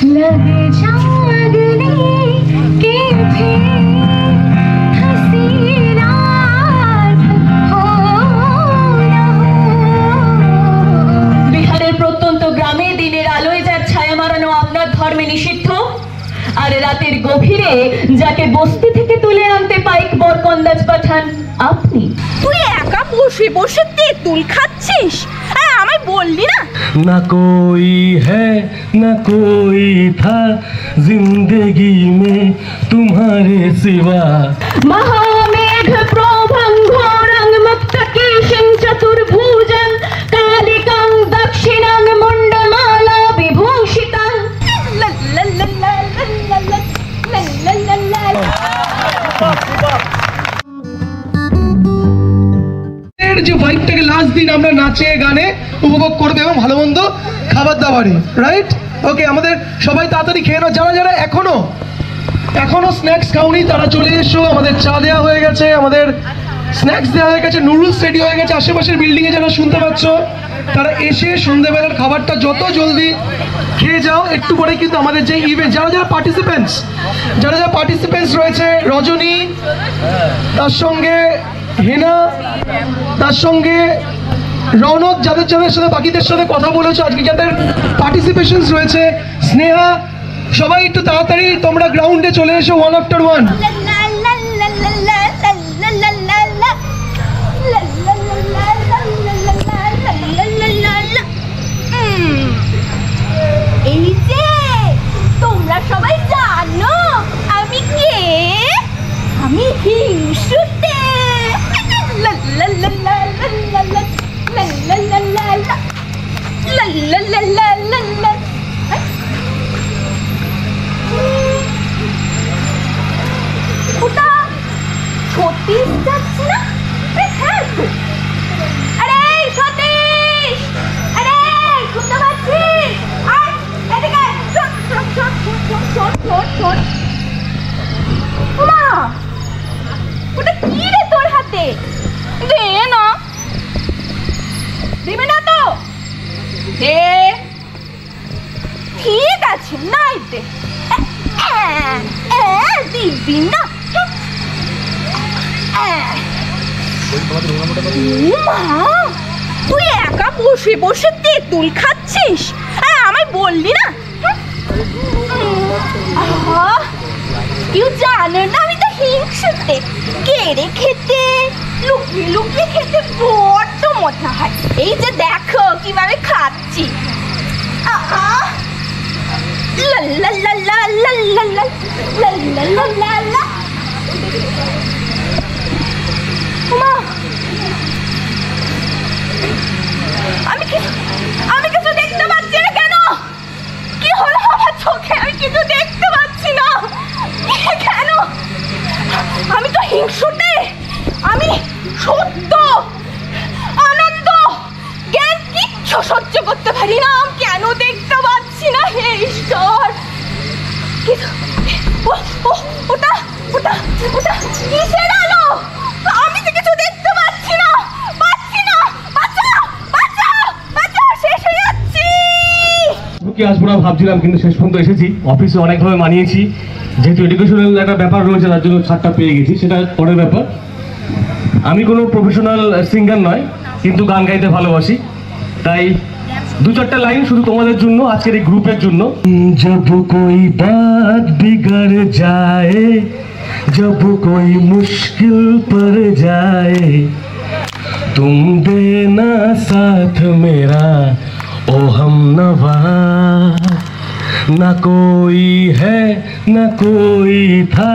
लग जागने के फिर हंसी रात हो ना हो। বিহারের প্রত্যন্ত গ্রামে দিনের আলোয় যার ছায়া মারানো আপনার ধর্মে নিষিদ্ধ, আর রাতের গভীরে যাকে বস্তি থেকে তুলে আনতে পাইক বরকন্দাজ পাঠান আপনি। তুই একা বসে বসে তেঁতুল খাচ্ছিস, আমায় বললি না? ना कोई है ना कोई था जिंदगी में तुम्हारे सिवा। महामेघ प्रभं घोरं मुक्तकेशं चतुर्भुजं कालिकं दक्षिणं मुण्डमाला विभूषितं। ला ला ला ला ला ला ला ला ला ला। যে ভাইবটাকে লাস্ট দিন আমরা নাচে গানে উপভোগ করবো এবং ভালো মন্দ খাবার দাবারে, রাইট? ওকে, আমাদের সবাই তাড়াতাড়ি খেয়ে নাও। যারা যারা এখনো স্ন্যাক্স খাওনি তারা চলে এসো। আমাদের চা দেওয়া হয়ে গেছে, আমাদের স্ন্যাক্স দেওয়া হয়ে গেছে, নুডলস রেডি হয়ে গেছে। আশেপাশের বিল্ডিংয়ে যারা শুনতে পাচ্ছ তারা এসে সন্ধ্যেবেলার খাবারটা যত জলদি খেয়ে যাও। একটু পরে কিন্তু আমাদের যে ইভেন্ট, যারা যারা পার্টিসিপেন্টস রয়েছে, রজনী, তার সঙ্গে হেনা, তার সঙ্গে রৌনক, যাদের যাদের সাথে বাকিদের সাথে কথা বলেছো আজকে, যাদের পার্টিসিপেশনস রয়েছে, স্নেহা, সবাই একটু তাড়াতাড়ি তোমরা গ্রাউন্ডে চলে এসো ওয়ান আফটার ওয়ান। এই যে তোমরা সবাই জানো আমি কে? আমি হিংসুটে। লা লা লা লা লা লা লা লা লা লা লা লা লা লা লা লা লা। ওটা সতীশ যাচ্ছে না? হ্যাঁ তো। আরে সতীশ, আরে শুনতে পাচ্ছিস? আয় এদিকে, শোন শোন শোন শোন শোন শোন শোন। মা, ওটা কি রে তোর হাতে? দে না। দিবি না তো? দে। ঠিক আছে, নাই দে। দিবি না? মা, তুই একা বসে বসে তেঁতুল খাচ্ছিস, আমায় বললি না? কেউ জানে না আমি তো হিংসুটে। কেড়ে খেতে, লুকিয়ে লুকিয়ে খেতে বড্ড মজা হয়। এই যে দেখো কিভাবে খাচ্ছি। লা লা লা লা লা লা লা লা লা লা লা লা। মা, আমি কিছু দেখতে পাচ্ছি না। কেন? কি হলো আমার চোখে? আমি কিছু দেখতে পাচ্ছি না কেন? আমি তো হিংসুটে। আমি সত্য, আনন্দ, জ্ঞান কিচ্ছু সহ্য করতে পারি না। কেন দেখতে পাচ্ছি না? হে ঈশ্বর, ওটা ওটা ওটা কিসের আলো? আমি তো কিছু দেখতে পাচ্ছি না, পাচ্ছি না। বাঁচাও বাঁচাও বাঁচাও, শেষ হয়ে যাচ্ছি। কি আসবো না ভাবছিলাম, কিন্তু শেষ পর্যন্ত এসেছি। অফিসে অনেকভাবে মানিয়েছি, যেহেতু এডুকেশনাল একটা ব্যাপার রয়েছে তার জন্য ছাড়টা পেয়ে গেছি, সেটা পরের ব্যাপার। আমি কোনো প্রফেশনাল সিঙ্গার নয়, কিন্তু গান গাইতে ভালোবাসি, তাই দু চারটা লাইন শুধু তোমাদের জন্য, আজকের এই গ্রুপের জন্য। जब कोई बात बिगड़ जाए, जब कोई मुश्किल पड़ जाए, तुम देना साथ मेरा ओ हमनवा। ना कोई है ना कोई था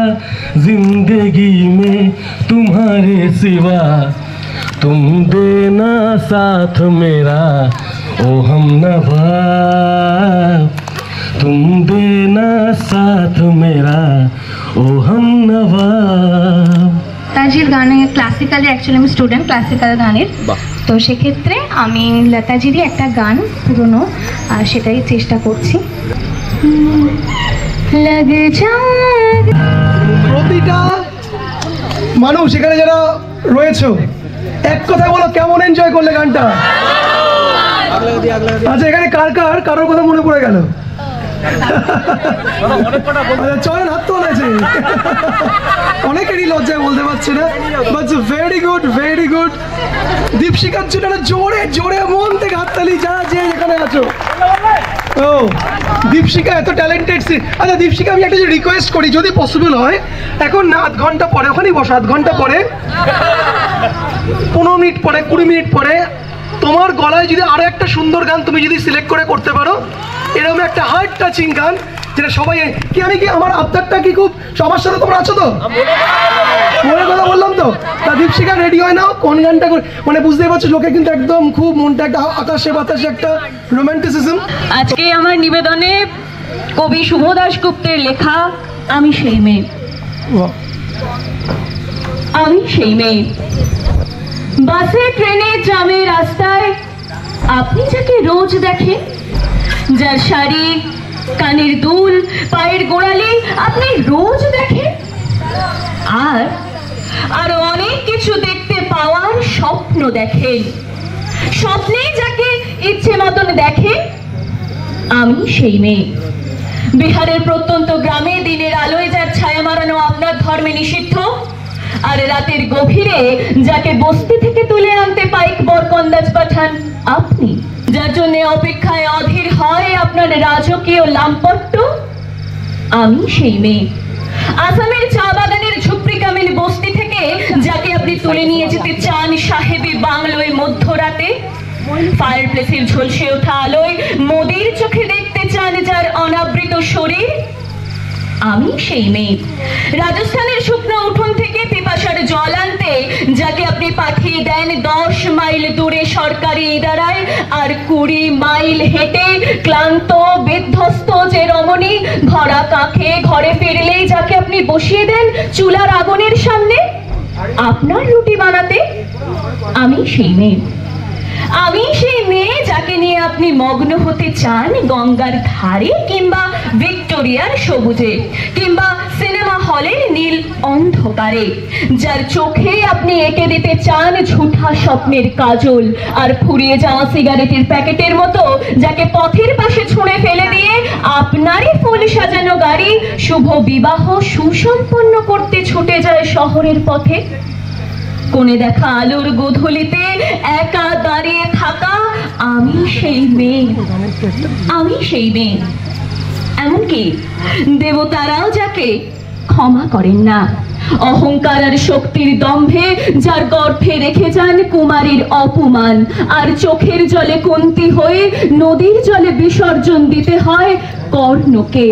जिंदगी में तुम्हारे सिवा, तुम देना साथ मेरा ओ हमनवा, तुम देना साथ मेरा ओ हमनवा। লতাজির গানে, ক্লাসিক্যালে অ্যাকচুয়ালি আমি স্টুডেন্ট ক্লাসিক্যাল গানের, তো সেক্ষেত্রে আমি লতাজিরই একটা গান পুরনো, সেটাই চেষ্টা করছি। প্রতিটা মানুষ এখানে যারা রয়েছে, এক কথায় বলো কেমন এনজয় করলে গানটা? আচ্ছা, এখানে কারোর কথা মনে পড়ে গেল? চলেন হাত তো আছে, অনেকেরই লজ্জায় বলতে পারছে না, but very good, very good. দীপশিকার জন্য জোরে জোরে মন থেকে হাততালি, যারা যে এখানে আছো। ও দীপশিকা এত ট্যালেন্টেড। আচ্ছা দীপশিকা, আমি একটা যে রিকোয়েস্ট করি, যদি পসিবল হয়, এখন না আধ ঘন্টা পরে ওখানেই বসো, আধ ঘন্টা পরে 15 মিনিট পরে 20 মিনিট পরে তোমার গলায় যদি আরো একটা সুন্দর গান তুমি যদি সিলেক্ট করে করতে পারো, এরকম একটা হার্ট টাচিং গান যেটা সবাই কি, আমি কি আমার আবদারটা কি খুব সবার সাথে তোমরা আছো তো, মনে কথা বললাম তো? তা দীপশিকা রেডি হয় নাও, কোন গানটা মানে বুঝতেই পারছো, লোকে কিন্তু একদম খুব মনটা একটা আকাশে বাতাসে একটা রোমান্টিসিজম। আজকে আমার নিবেদনে কবি শুভ দাশগুপ্তের লেখা আমি সেই মেয়ে। আমি সেই মেয়ে, বাসে ট্রেনে ট্রামে রাস্তায় আপনি যাকে রোজ দেখেন, যার শাড়ি কানের দুল পায়ের গোড়ালি আপনি রোজ দেখেন, আর আরো অনেক কিছু দেখতে পাওয়ার স্বপ্ন দেখেন, স্বপ্নে যাকে ইচ্ছে মতন দেখেন, আমি সেই মেয়ে। বিহারের প্রত্যন্ত গ্রামে দিনের আলোয় যার ছায়া মারানো আপনার ধর্মে নিষিদ্ধ, আর রাতের গভীরে যাকে বস্তি থেকে তুলে আনতে পাইক বরকন্দাজ পাঠান আপনি, যার জন্য অপেক্ষায় অধীর হয় আপনার রাজকীয় লাম্পট্য, আমি সেই মেয়ে। আসামের চা বাগানের ঝুপড়ি কামিল বস্তি থেকে যাকে আপনি তুলে নিয়ে যেতে চান সাহেবী বাংলোয় মধ্যরাতে, ফায়ার প্লেসের ঝলসে ওঠা আলোয় মোদির চোখে দেখতে চান যার অনাবৃত শরীর, আমি সেই মেয়ে। রাজস্থানের শুকনো উঠোন থেকে পিপাসার জল আনতে যাকে আপনি পাঠিয়ে দেন 10 মাইল দূরে সরকারি ইদারায়, আর 20 মাইল হেঁটে ক্লান্ত বিধ্বস্ত যে রমণী ভরা কাঁখে ঘরে ফিরলেই যাকে আপনি বসিয়ে দেন চুলার আগুনের সামনে আপনার রুটি বানাতে, আমি সেই মেয়ে। আমি সেই মেয়ে যাকে নিয়ে আপনি মগ্ন হতে চান গঙ্গার ধারে কিংবা ভিক্টোরিয়ার সবুজে কিংবা সিনেমা হলের নীল অন্ধকারে, যার চোখে আপনি এঁকে দিতে চান ঝুঠা স্বপ্নের কাজল, আর ফুরিয়ে যাওয়া সিগারেটের প্যাকেটের মতো যাকে পথের পাশে ছুঁড়ে ফেলে দিয়ে আপনারই ফুল সাজানো গাড়ি শুভ বিবাহ সুসম্পন্ন করতে ছুটে যায় শহরের পথে। কোণে দেখা আলোর গোধূলিতে একা দাঁড়িয়ে থাকা আমি সেই মেয়ে, আমি সেই মেয়ে। এমনকি দেবতারাও যাকে ক্ষমা করেন না, অহংকার আর শক্তির দম্ভে যার গর্ভে রেখে যান কুমারীর অপমান, আর চোখের জলে কুন্তি হয়ে নদীর জলে বিসর্জন দিতে হয় কর্ণকে,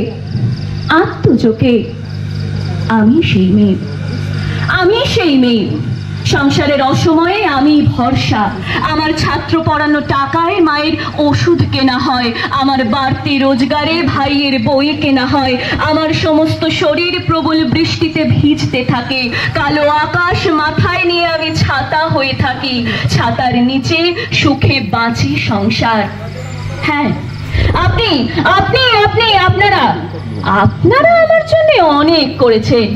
আত্মজকে, আমি সেই মেয়ে। আমি সেই মেয়ে। সংসারের অসময়ে আমি ভরসা, আমার ছাত্র পড়ানো টাকায় মায়ের ওষুধ কেনা হয়, আমার বাড়তি রোজগারে ভাইয়ের বই কেনা হয়, আমার সমস্ত শরীর প্রবল বৃষ্টিতে ভিজতে থাকে, কালো আকাশ মাথায় নিয়ে আমি ছাতা হয়ে থাকি, ছাতার নিচে সুখে বাঁচি সংসার। হ্যাঁ, আপনি আপনি আপনি আপনারা আপনারা আমার জন্য অনেক করেছেন,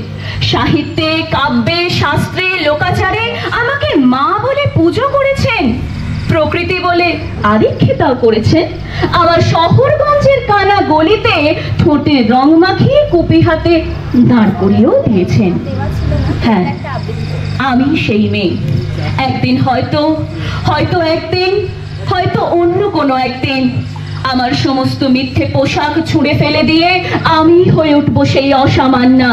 সাহিত্যে কাব্যে শাস্ত্রে লোকাচারে আমাকে মা বলে পুজো করেছেন, প্রকৃতি বলে আদিক্ষেতাও করেছেন, আমার শহরগঞ্জের কানা গলিতে ঠোঁটে রং মাখিয়ে কুপি হাতে দাঁড় করিয়েও দিয়েছেন। হ্যাঁ, আমি সেই মেয়ে। একদিন হয়তো হয়তো একদিন হয়তো অন্য কোনো একদিন আমার সমস্ত মিথ্যে পোশাক ছুঁড়ে ফেলে দিয়ে আমি হয়ে উঠবো সেই অসামান্যা।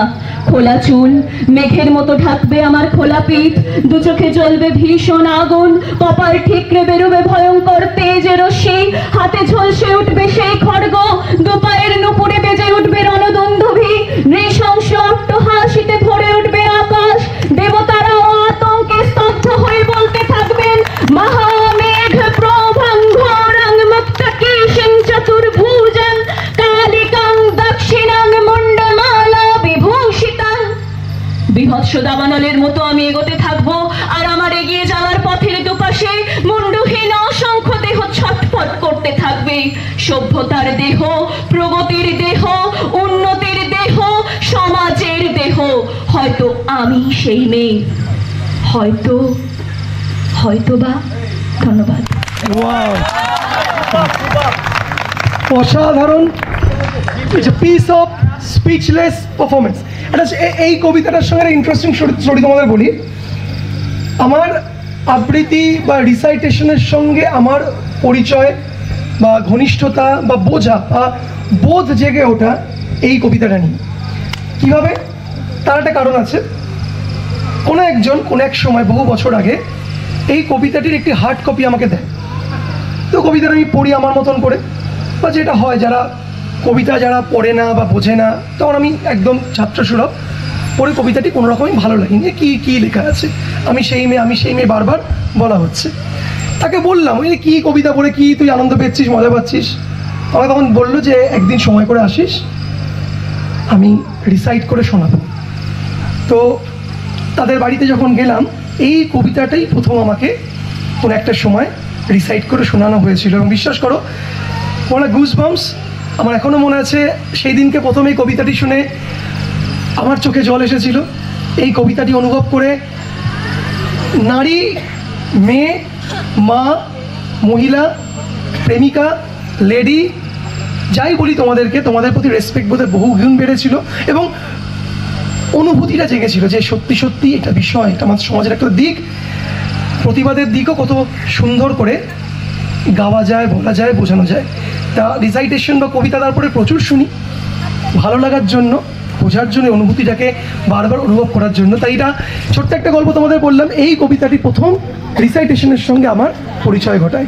খোলা চুল মেঘের মতো ঢাকবে আমার খোলা পিঠ, দু চোখে জ্বলবে ভীষণ আগুন, কপাল ঠিকরে বেরোবে ভয়ঙ্কর তেজের রশ্মি, হাতে ঝলসে উঠবে সেই খড়গ, দুপায়ের নুপুরে বেজে উঠবে রণদুন্দুভি, নৃশংস অট্টহাসিতে ভরে উঠবে আকাশ, দেবতারাও আতঙ্কে স্তব্ধ হয়ে বলতে থাকবেন মহামেঘ প্রভঙ্ঘরং মুক্তকেশং চতুর্ভুজং কালিকাং দক্ষিণাং মুন্ডমালা বিভূষিতাং। বিভৎস দাবানলের মতো আমি এগোতে থাকবো, আর আমার এগিয়ে যাওয়ার পথের দুপাশে মুন্ডহীন অসংখ্য দেহ ছটফট করতে থাকবে। সভ্যতার দেহ, প্রগতির দেহ, উন্নতির দেহ, সমাজের দেহ। হয়তো আমি সেই মেয়ে, হয়তোবা। ধন্যবাদ। অসাধারণ। It's a piece of speechless performance. এই কবিতাটার সঙ্গে ইন্টারেস্টিং স্টোরি তোমাদের বলি। আমার আবৃত্তি বা রিসাইটেশনের সঙ্গে আমার পরিচয় বা ঘনিষ্ঠতা বা বোঝা বা বোধ জেগে ওঠা এই কবিতাটা নিয়ে। কীভাবে? তার একটা কারণ আছে। কোনো একজন কোনো এক সময় বহু বছর আগে এই কবিতাটির একটি হার্ড কপি আমাকে দেয়। তো কবিতাটা আমি পড়ি আমার মতন করে, বা যেটা হয় যারা কবিতা যারা পড়ে না বা বোঝে না, তখন আমি একদম ছাত্রসুলভ পড়ে কবিতাটি কোনো রকমই ভালো লাগেনি, কী কী লেখা আছে, আমি সেই মেয়ে বারবার বলা হচ্ছে। তাকে বললাম, ওই কী কবিতা পড়ে কি তুই আনন্দ পেয়েছিস, মজা পাচ্ছিস? আমাকে তখন বললো যে একদিন সময় করে আসিস, আমি রিসাইট করে শোনাবো। তো তাদের বাড়িতে যখন গেলাম, এই কবিতাটাই প্রথম আমাকে কোনো একটা সময় রিসাইট করে শোনানো হয়েছিল। এবং বিশ্বাস করো, মানে গুজবাম্পস আমার এখনও মনে আছে। সেই দিনকে প্রথম এই কবিতাটি শুনে আমার চোখে জল এসেছিল। এই কবিতাটি অনুভব করে নারী, মেয়ে, মা, মহিলা, প্রেমিকা, লেডি, যাই বলি তোমাদেরকে, তোমাদের প্রতি রেসপেক্ট বোধহয় বহু গুণ বেড়েছিল এবং অনুভূতিটা জেগেছিল যে সত্যি সত্যি এটা বিষয়, এটা আমাদের সমাজের একটা দিক, প্রতিবাদের দিকও কত সুন্দর করে গাওয়া যায়, বলা যায়, বোঝানো যায়। তা রিসাইটেশন বা কবিতা তারপরে প্রচুর শুনি, ভালো লাগার জন্য, বোঝার জন্য, অনুভূতিটাকে বারবার অনুভব করার জন্য। তাই এটা ছোট্ট একটা গল্প তোমাদের বললাম। এই কবিতাটি প্রথম রিসাইটেশনের সঙ্গে আমার পরিচয় ঘটায়।